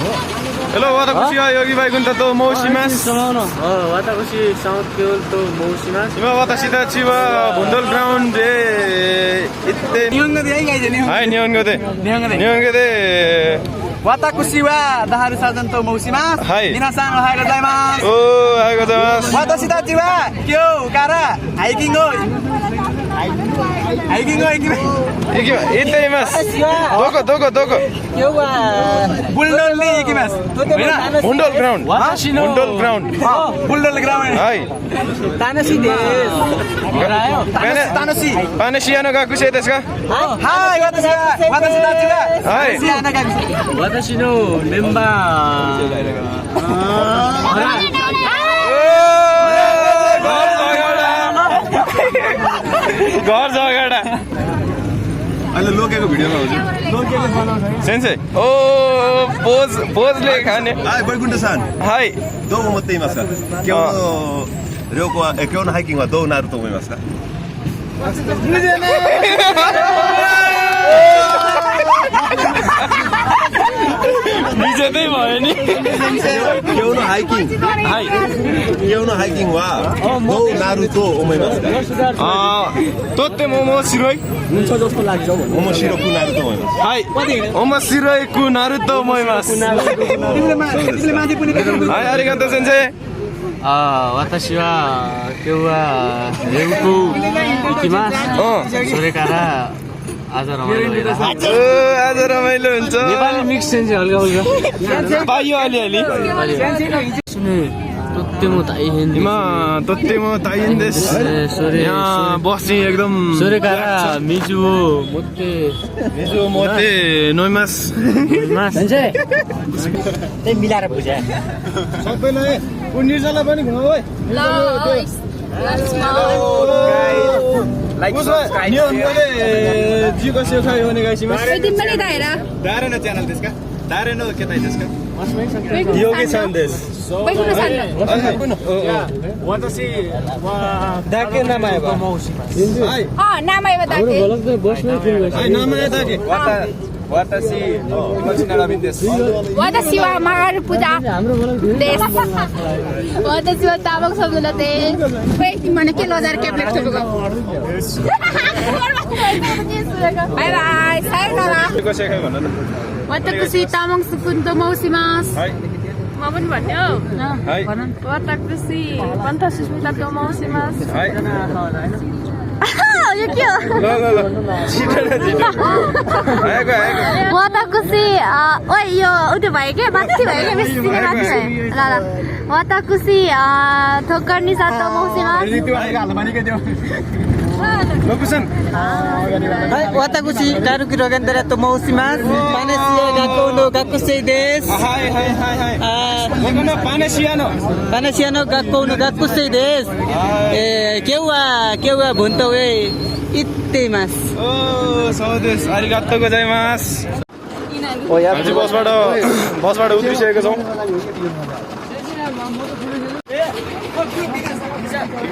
Hello वाताकुसी योगी भाइ कुन त तो मौसिमास वाताकुसी साउथ केवल तो मौसिमास इमा वातासिता चिवा भुन्डल ग्राउन्ड रे इत्ते नियंगदे हाय नियंगदे नियंगदे वाताकुसी wa daharu sajan to mausimasu. Hai. Minasan ohayou gozaimasu. ओ आएको जमास Watashi tachi wa kyou kara hiking oi. Hiking oi इत्तेमास दोको kyou wa bulldog ni ikimasu. भुन्डल ग्राउन्ड भुन्डल ग्राउन्ड Bulldog ground. हाय Tanashi desu. Tanashi. पानेसियानो गाकुसे त्यसका Hai watashi tachi wa हाय Tanashi gakusu. Watashi no member घर झगडा अहिले लोकेको भिडियोमा हुन्छ सेन्से ओ पोजले खाने हाय बैकुण्ठ सान हाय दो मते इमास का क्यों रेको क्यों हाइकिंग वा दो नारुतो इमास का बिजेतै भयो नि क्यों हाइकिंग हाय क्यों हाइकिंग वा दो नारुतो इमास का तोते मोमो सिरोइ मोमो शिरोकु नारुतो इमास हाय ओमो सिरोइ कु नारुतो मोइमास हाय आरिगातो sensei watashi wa kyou wa ryuku ikimasu. Sorekara aja ramailo भइरहेछ. आज रमाइलो हुन्छ नेपाली मिक्स सेन्स हल्का हल्का पाइयो अलिअलि इमा तोत्तेमो ताइन्देस यहाँ बस्ने एकदम सोरेकारा मिजुओ मोते मिजो मोते नोइमास त्यही मिलाएर बुझे सबैलाई निर्जला पनि घुमाऊ है लाइक सब्स्क्राइब जीको सेउ खायो भने गाइसिमा दारेन च्यानल त्यसका दारेन के ताइ त्यसका योगी सन्देश वतासी वा दाके नामाय बा नामै बताके नामाय दाके वतासी मचिनाडा बिन्देश वतासी वा मागर पूजा देश वतासी वा ताबक सबैले ते वेट मने के लजार क्याप्लेट सबैको बाइ बाइ सायनारा जीको सेउ खायो भन्न त वताकुसी तामाङ सुकुन्त मौसिमास हाय म पनि भन्यो हाय वताकुसी पन्थ सुस्मिता तो मौसिमास हाय यो के हो ल छिटो आएको वताकुसी ओइ यो उठ्यो भयो के बाछी भयो के बेसी बाछी भयो ल वताकुसी थोकर्नी सातो मौसिमास लोकेसन वताकुसी दारुकी रोगेन्द्र तो मौसिमास पानेसिया गाको नो गाकुसै देश हाय लगन पानेसियानो गाको नो गाकुसै देश ए केवा भुन्तो ए इत्तेमास ओ सौदेश आरिगातो गोजाइमास हामी बसबाट उत्रिसकेको छौँ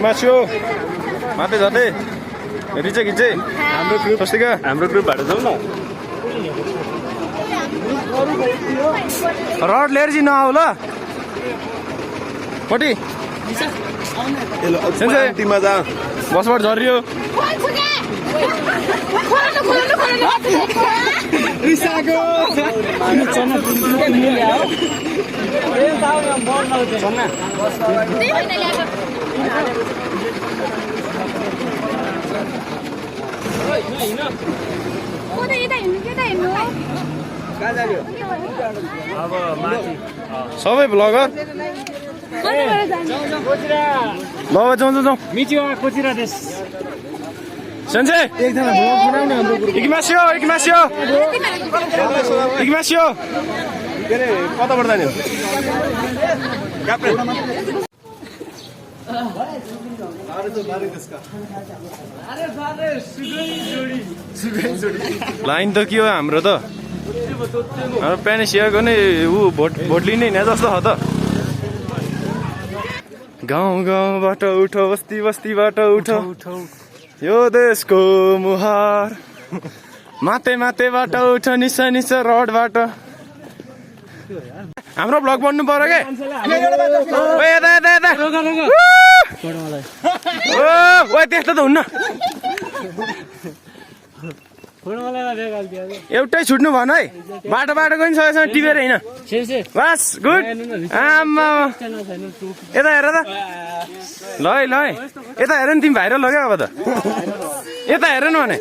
माछ्यो माथि झटे रिचे खिचे हाम्रो ग्रुपबाट जाउँ न रड लिएर चाहिँ नआउ ल पट्टि टिममा जा बसबाट झरियो सबै भ्लगर ल जाउँ मिचिवा कोचिरा देश सेन्से इकिमासियो के अरे कताबाट जाने लाइन त के हो हाम्रो त हाम्रो प्यानेसियाको नै भोट लिने नि जस्तो हो त गाउँबाट उठो बस्तीबाट उठो यो देशको मुहार मातेबाट उठो निसा रडबाट हाम्रो ब्लग बन्नु पर्यो के ओए यता यता यता ओए त्यस्तो त हुन्न एउटै छुट्नु भन है बाटो बाटो गयो नि सबैसँग टिपेर होइन बस गुड आमा यता हेर त ल है ल है यता हेर नि तिमी भाइरल हो क्या अब त यता हेर न भने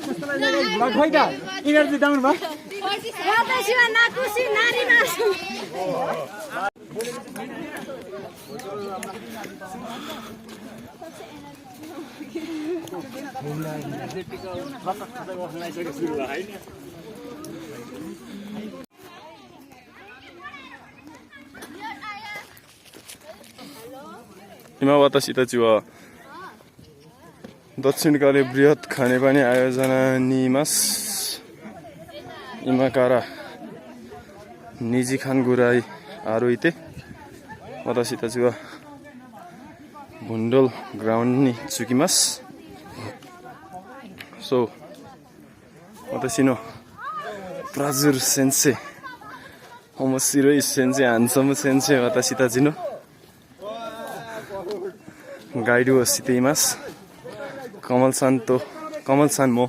हिमावतसितची व दक्षिणकाली बृहत खानेपानी आयोजना निमास इमाकारा निजी खान गुराई आरोइते वतसितची व भुन्डोल ग्राउन्ड नि चुकिमास सो वतसिनो प्राजुर सेन्से होमोसिरोइ सेन्से हान्सम सेन्से वतसितचिनो गाइड व सितेमास कमल सान मो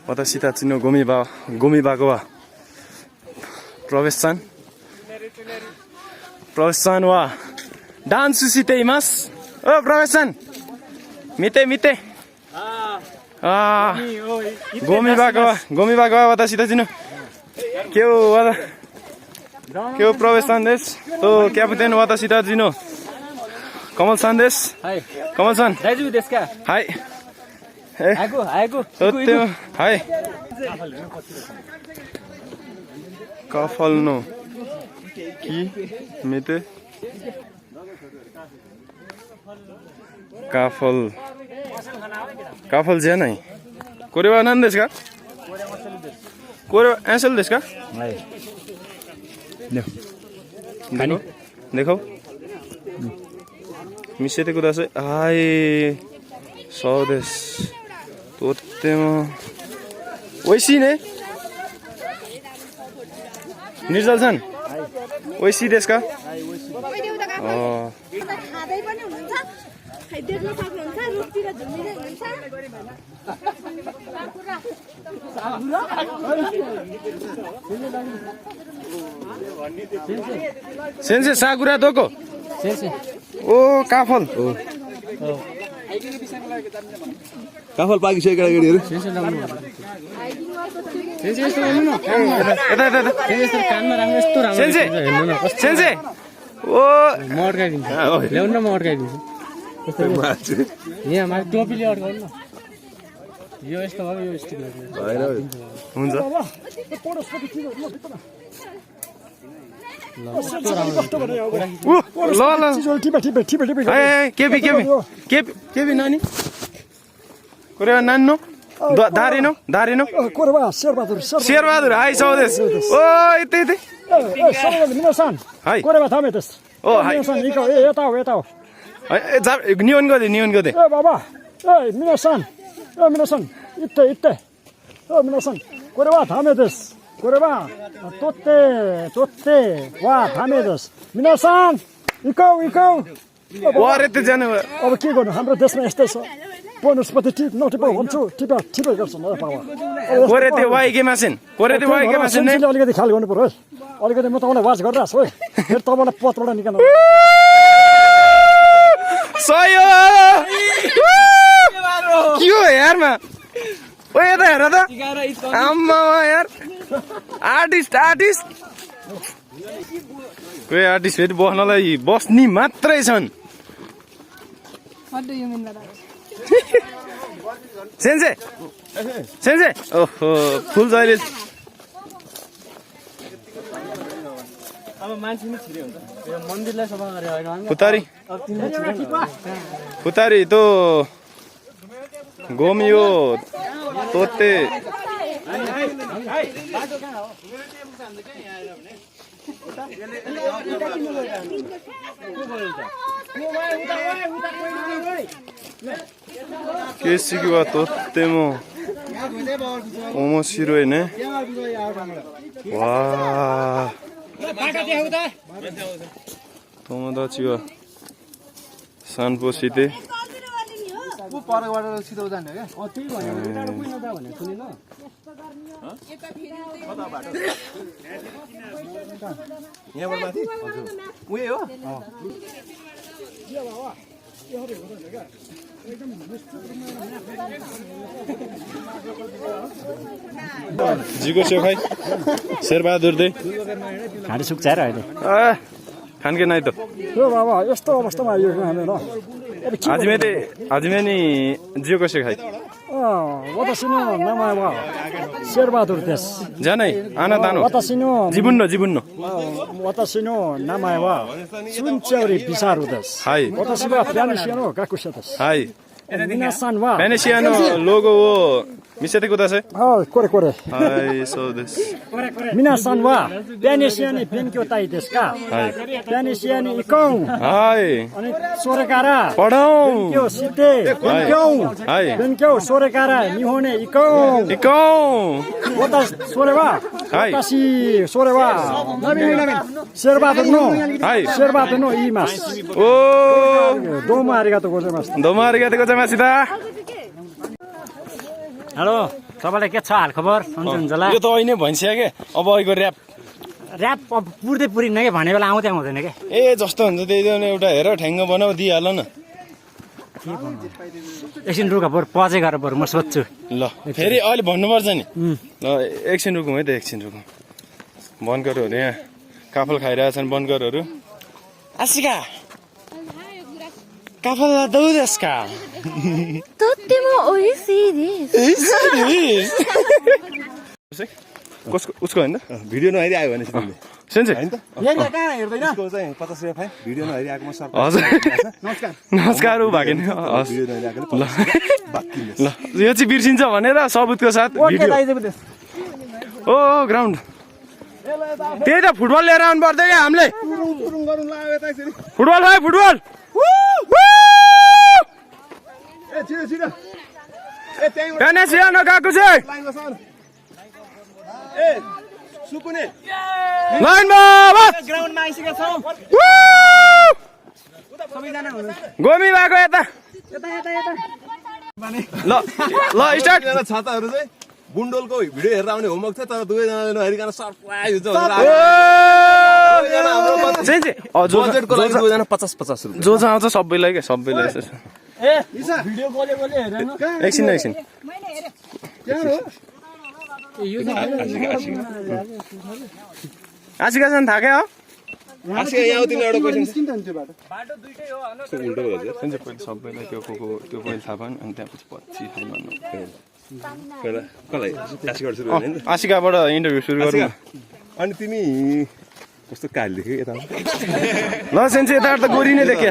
वतसितचिनो गोमिबाको वा प्रवेश सान वा डान्स सितेमास ओ प्रवेश सान मिते गोमिबाको वा वतसितचिनो के हो प्रवेश सान देश तो क्याप्टेन वतसितचिनो कमल सान देश कमल सान दाजु देशका हाई आएको हाई कफल नो कि मिते काफल जे नहीं कोरेवा नन देश का कोरेवा ऐसल देश का देखो मिसेते को दस हाय स्वदेश तोते वैसी ने निर्जल सन वैसी देश का सेन्से साकुरा दोको ओ काफल काफल पाकिसक्यो केटाकेटीहरू सेन्से ओ ल्याउनु म अड्काइदिन्छु यहाँ माथि टोपीले अड्काउनु न यो यस्तो भयो यो स्टिक हुन्छ केपी नानी कोरेवा नान्नो दारिनो शेरबहादुर हाई सौदेश ओ यतै हाई कोरेवा थामे त्यस ओ हाई यता हो निवन गदे ए बाबा ए मिनसन इत्ते ओ मिनसन कोरेवा थामे त्यस कोरेवा तोते वा थामे त्यस मिनसन इकौ वारे त जानु अब के गर्नु हाम्रो देशमा यस्तै छ बोनसपति नटिपो भन्छु टिपे गर्छ न पावा कोरे त्यो वाइके मासिन नै अलिकति ख्याल गर्नु पर्यो है अलिकति म तपाईँलाई वाच गरिरहेको छु है फेरि तपाईँलाई पत्रबाट निकाल्नु सयो के हो यारमा ओ यता हेर त आम्मा यार आर्टिस्ट कोही आर्टिस्ट फेरि बस्नलाई बस्नी मात्रै छन् सेन्से ओहो फुल जहिले अब मान्छे नि छिरे हुन्छ यो मन्दिरलाई सफा गरे हैन पुतारी तो गोमियो तोते 景色はとっても面白いね。わあ。友達が散歩して यहाँबाट माथि उयो हो जीको सेव खाइ शेरबहादुर दे घाँटी सुक्छ र अहिले खानके नाइ त यो बाबा यस्तो अवस्थामा आइयो हामीहरू आज में नि जीको सेव खाइ वतासिनो नामावा शेरबहादुर देश जानै आना तानो वतासिनो जिबुन्न वतासिनो नामावा सुनचौरी बिसारु देश हाय वतासिनो प्यानिसिनो गाकुसा देश हाय minasan wa Veneciano logo wo misete kudase kore hai so desu minasan wa Veneciani benkyo tai desu ka Veneciani ikon hai अनि सोरेकारा पढौ बेन्क्यो सिते बेन्क्यो सोरेकारा निहोने इकौ वता सोरेवा वतासी सोरेवा शेरबहादुर नो इमास ओ दोमा आरिगातो गोजाइमास मासिदा हेलो तपाईलाई के छ हाल खबर सन्चला यो त अहिले भइसक्यो के अब अहिलेको ऱ्याप पुर्दै पुरिन्न के भने बेला आउँदै आउँदैन के ए जस्तो हुन्छ त्यही एउटा हेर ठ्याङ्ग बनाऊ दिइहाल न एकछिन रुक बरु पजे गरेर बरु म सोध्छु ल फेरि अहिले भन्नुपर्छ नि ल एकछिन रुकौँ है त एकछिन रुकौँ बनकरहरू यहाँ काफल खाइरहेछन् बनकरहरू आशिका काफल दौदेस्का とっても美味しいです。 उसको होइन भिडियो नहेरि आयो भने तिमीले सेन्से हैन त यहाँ कहाँ हेर्दैन उसको चाहिँ 50 रुपैयाँ पाएँ भिडियो नहेरि आएको म सर हजुर नमस्कार नमस्कार उ भागिन हस् भिडियो नहेरि आएको ल ल यो चाहिँ बिर्सिन्छ भनेर सबुतको साथ भिडियो ओ ग्राउन्ड त्यही त फुटबल लिएर आउनु पर्दैन क्या हामीले फुटबल भाइ फुटबल ए छिटो छिटो ए त्यही पेनेसियानो गएको चाहिँ ए सुकुने लाइनमा बस ग्राउन्डमा आइसकेका छौँ गोमी भएको यता ल ल स्टार्ट छाताहरू चाहिँ बुन्डोलको भिडियो हेरेर आउने होमवर्क थियो तर दुवैजनाले नहेरिकन सरप्राइज हुन्छ बजेटको लागि दुवैजना 50-50 रुपियाँ जो जहाँ आउँछ सबैलाई क्या सबैलाई भिडियो गोले हेरेन एकछिन एकछिन आशिकासँग थाके हो आशिका यहाँ आउ तिमीले एउटा क्वेसन बाटो दुईटै हो हैन उल्टो भयो सबैलाई त्यो त्यो पहिला थाहा पाएन अनि त्यहाँपछि पछि कसलाई आशिकाबाट सुरु गर्ने नि आशिकाबाट इन्टरभ्यू सुरु गरौँ अनि तिमी कस्तो काली देख्यो यता ल सेन्से यता त गोरी नै देखे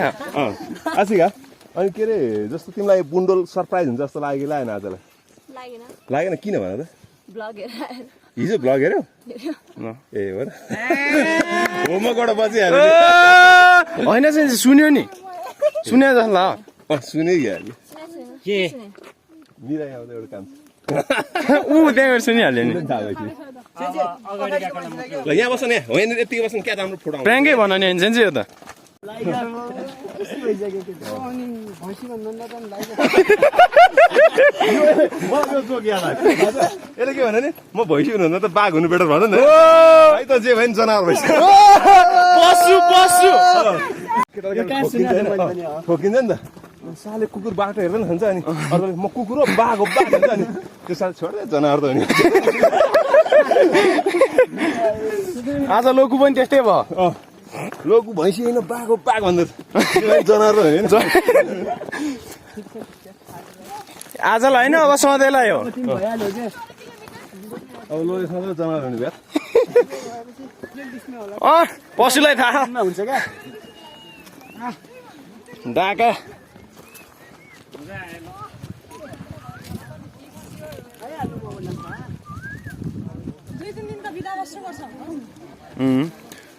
आशिका अनि के अरे जस्तो तिमीलाई बुन्डोल सरप्राइज हुन्छ जस्तो लाग्यो लागेन आजलाई लागेन किन भन त हिजो भ्लग हेऱ्यौ ए हो र होमवर्कबाट बचिहाल्यो होइन सेन्से सुन्यो नि सुन्यो जस्तो ल सुने हाल्यो के मिरा यहाँ एउटा काम ऊ त्यहाँबाट सुनिहाल्यो नि ल यहाँ बस्छ नि होइन यतिकै बस्नु क्या राम्रो फोटो आउँछ प्र्याङ्कै भन नि सेन्से यो त यसले के भने नि म भैँसी हुनुहुन्न त बाघ हुनु बेटर भन न है त जे भयो नि जनावर भइसक्यो ठोकिन्छ नि त साले कुकुर बाटो हेरेर नि खान्छ अनि अर्कोले म कुकुर हो बाघ हो बाघ भन्छ अनि त्यो साले छोड्दै जनावर त हो नि आज लोकु पनि त्यस्तै भयो लोकु भैँसी होइन बाघ हो बाघ भन्दै जनावर त होइन आजलाई होइन अब सधैँलाई हो अब लोले सधैँ जनावर हुने भ्या पशुलाई थाहा हुन्छ क्या डाका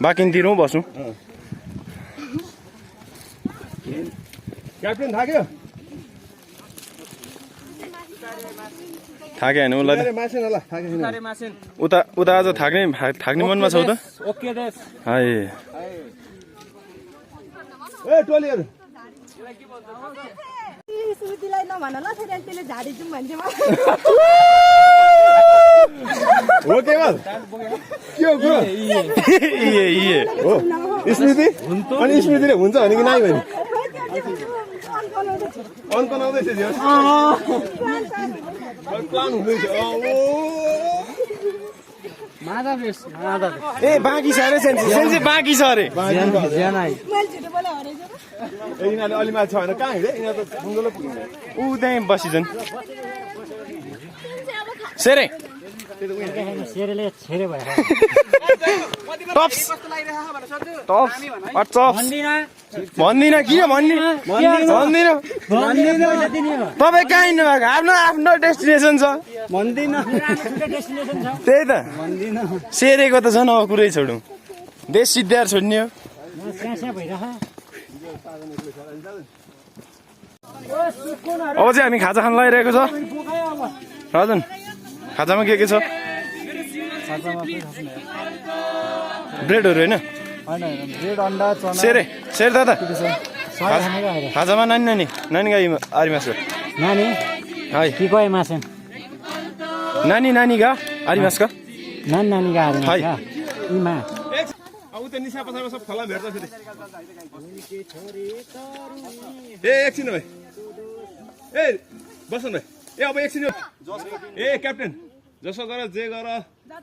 बाँकीतिरौँ बसौँ क्याप्टेन थाक्यो थाके हैन उसलाई त मासेन ल थाके छैन उता आज थाक्ने मनमा छ त ओके देश हाय ए टोलीहरु सुतिलाई नभन ल फेरि त्यसले झाडी जुम भन्छ म हो केवल के हो कुरो इए हो स्मृति अनि स्मृतिले हुन्छ भने कि नाइ भने अङ्कल आउँदैछ जियो प्लान हुँदैछ ए बाँकी छ अरे सेन्सी बाँकी छ अरे यिनीहरूले अलि माथि छ भने कहाँ हिँडे यिनीहरू त बुङ्गलो पुग्ने ऊ त्यहीँ बसिछन् सेरे सेरेले छेरे भएर टप्स भन्दिनँ किन भन्दिनँ तपाईँ कहाँ हिँड्नु भएको आफ्नो डेस्टिनेसन छ त्यही त सेरेको त झन् अब कुरै छोडौँ देश सिद्ध्याएर छोड्ने हो अब चाहिँ हामी खाजा खान लगाइरहेको छ हजुर खाजामा के छ ब्रेडहरू होइन सेरे दादा खाजामा नानी आरिमासको है नानीका आरिमासको है अब त निशा पछाडि सब फला भेट्छ फेरि ए एकछिन भाइ ए बस्नु भाइ ए अब एकछिन ए क्याप्टेन जसो गर जे गर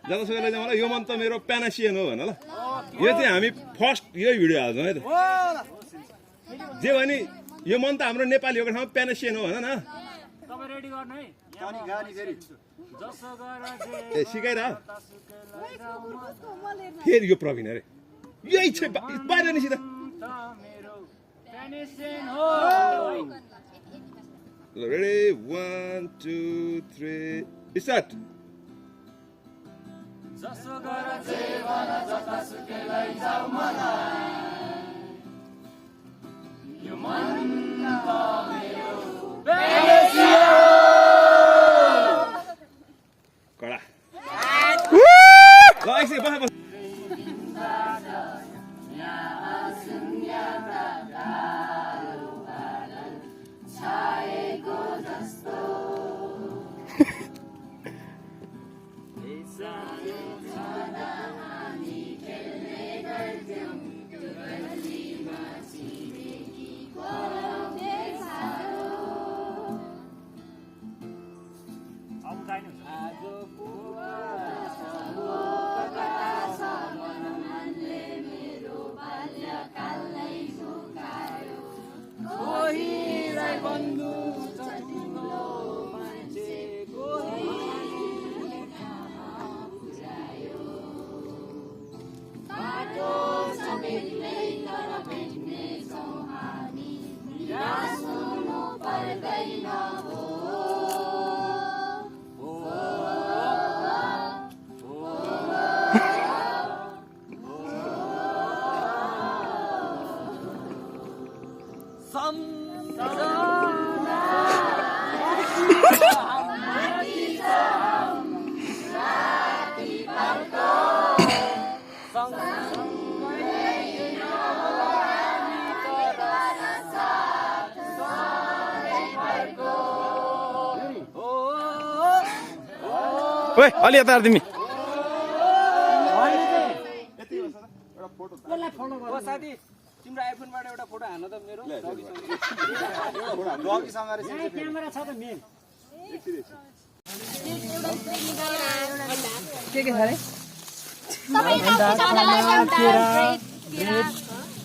जतासुकै लैजाउँ होला यो मन त मेरो प्यानासियन हो भन ल यो चाहिँ हामी फर्स्ट यही भिडियो हाल्छौँ है त जे भने यो मन त हाम्रो नेपालीको ठाउँमा प्यानासियन हो भन न ए सिकाइरह फेरि यो प्रवीण अरे यही छ बाहिर निसित रेडी 1 2 3 स्टार्ट कडा ल एकछिन बस ओए अलि यता तिमी तिम्रो आइफोनबाट एउटा फोटो हान त मेरो क्यामेरा छ त मेन के छ रे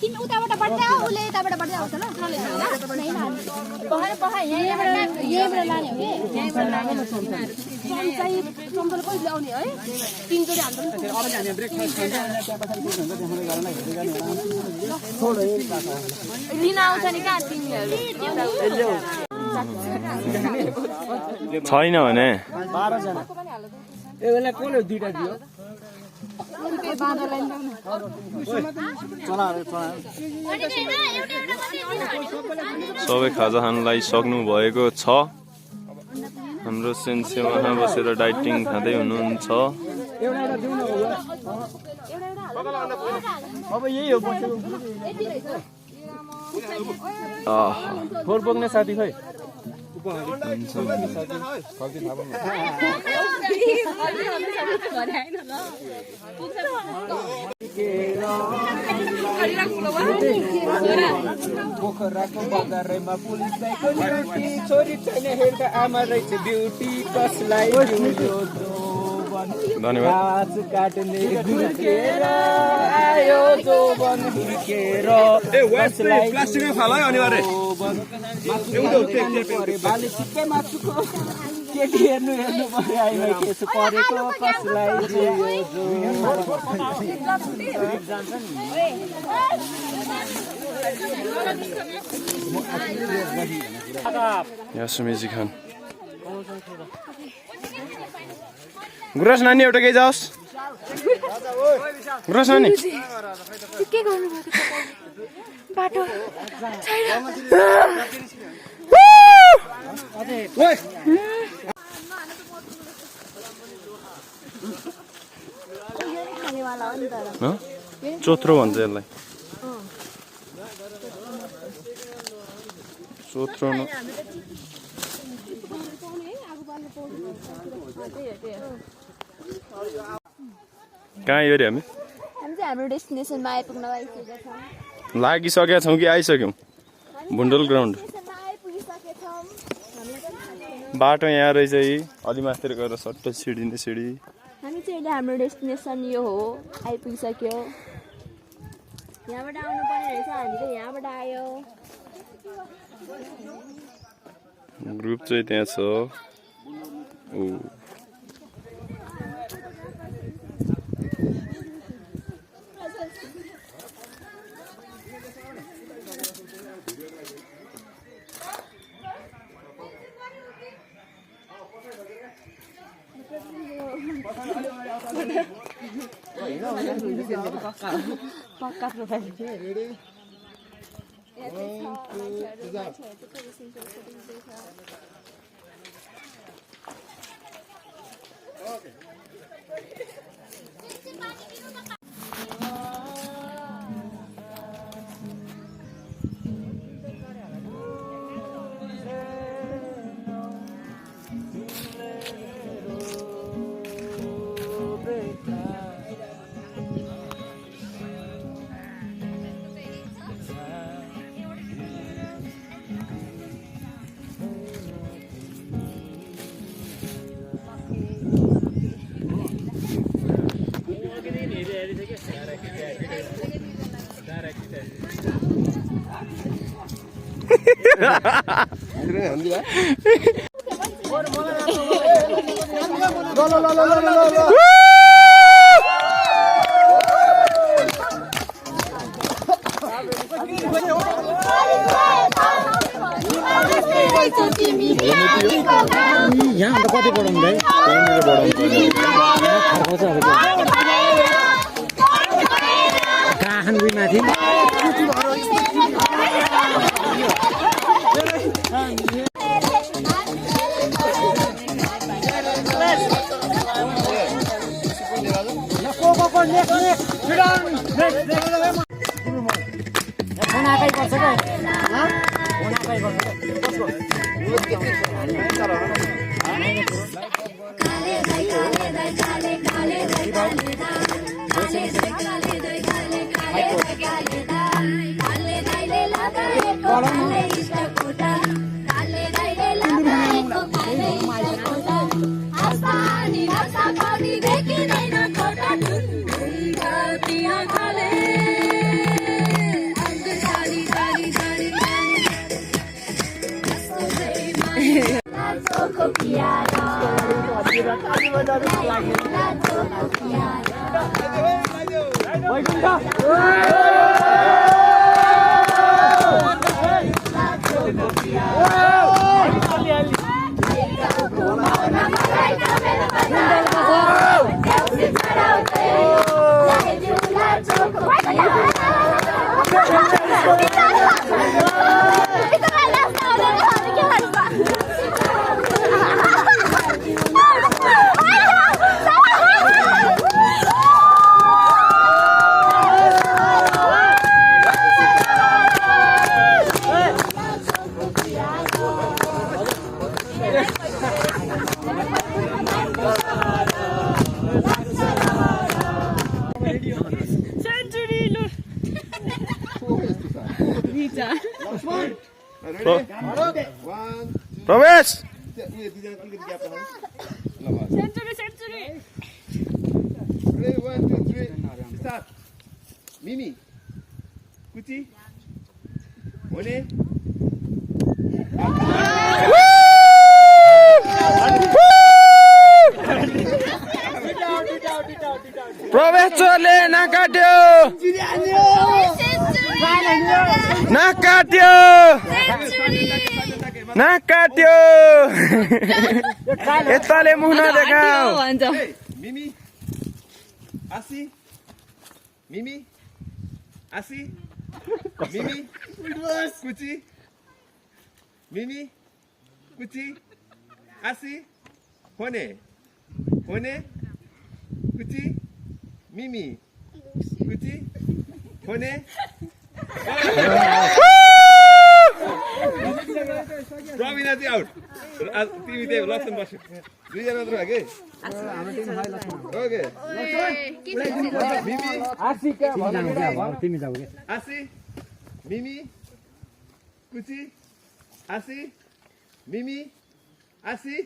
तिमी उताबाट बढ्दै आऊ उले यताबाट बढ्दै आउँछ ल पहाड यहीँबाट लाने हो कि यहीँबाट लाने चाहिँ चम्पल कहिले ल्याउने है तिनचोटि हाल्नु लिन आउँछ नि कहाँ तिमीहरू छैन भने 12 जना ए बेला कसले दुईटा दियो सबै खाजा खानलाई सक्नु भएको छ हाम्रो सेन्से उहाँ बसेर डाइटिङ खाँदै हुनुहुन्छ। अब यही हो फोर बोक्ने साथी खै पोखराको बजारमा पुलिस छोरी छैन हेर्दा आमा रहेछ ब्युटी कसलाई धन्यवाद। काट्ने हुर्केर आयो जोबन हुर्केर कसलाई प्लास्टिकमा फाल है अनिवार्य बाली ठिक्कै मासुको केटी हेर्नु पर्यो अहिले केसो परेको कसलाई यासुमेजी खान गुरास नानी एउटा केही जाओस्। गुरास नानी के गर्नु भएको बाटो चोत्रो भन्छ यसलाई। चोत्रो कहाँ यो रे हामी हाम्रो डेस्टिनेसनमा आइपुग्न लागिसकेका छौँ कि आइसक्यौँ? भुन्डल ग्राउन्ड बाटो यहाँ रहेछ यी अलि माथितिर गएर सट्ट सिडी नै सिडी। हामी चाहिँ अहिले हाम्रो डेस्टिनेसन यो हो आइपुगिसक्यो। यहाँबाट आउनु पर्ने रहेछ हामी चाहिँ यहाँबाट आयो। ग्रुप चाहिँ त्यहाँ छ। पक्का प्रोफाइल यहाँ अन्त कति पढाउनु भाइ? कहाँ गई माथि प्रवेश मिमी कुची होने प्रवेश चोरले नकाट्यो नकाट्यो नकाट्यो यताले मुख नदेखाऊ मिमी आसी मिमी आसी मिमी कुची मिमी कुची आसी होने होने कुची मिमी कुची होने प्रवीणा चाहिँ आउट तिमी त्यही लक्षण बस्यो 2 जना मात्र भागे ओके मिमी आसी क्या तिमी जाऊ के आसी मिमी कुची आसी मिमी आसी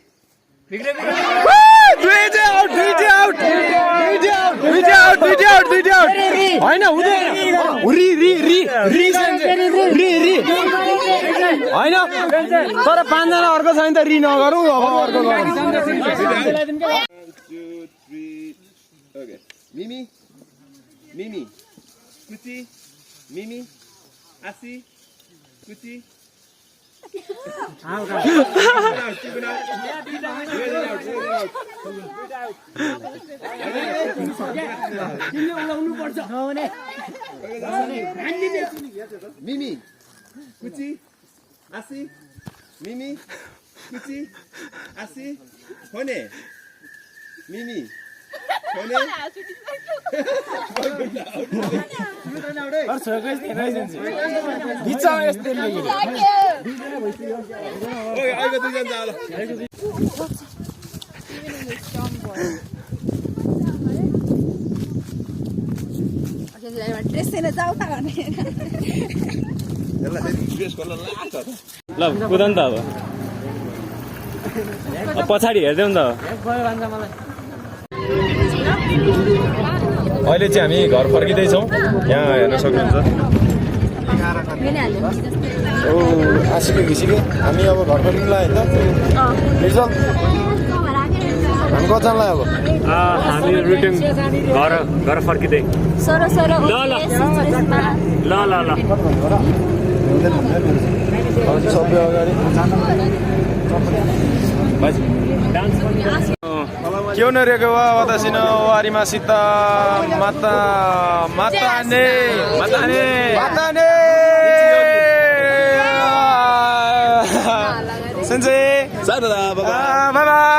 होइन हुँदैन होइन तर 5 जना अर्को छ नि त रि नगरौँ अब अर्को गरौँ 1 2 3 ओके मिमी मिमी कुची मिमी आसी कुची मिमी कुची आसी मिमी कुची आसी होने मिमी होने अहिले 2 जना जाला ड्रेसैले जाऊ त भने यसलाई ड्रेस गर्न लाग्छ ल कुद नि त अब पछाडि हेर्दै नि त अहिले चाहिँ हामी घर फर्किँदैछौँ यहाँ हेर्न सक्नुहुन्छ आसिके घिसिके हामी अब घर फर्किनु लाग्यो नि त हामी कतिजना लाग्यो अब हामी रिटर्न घर फर्किँदै ल सबै अगाडि Chiuneriga watasino warimashita matane Sensei. Bye bye.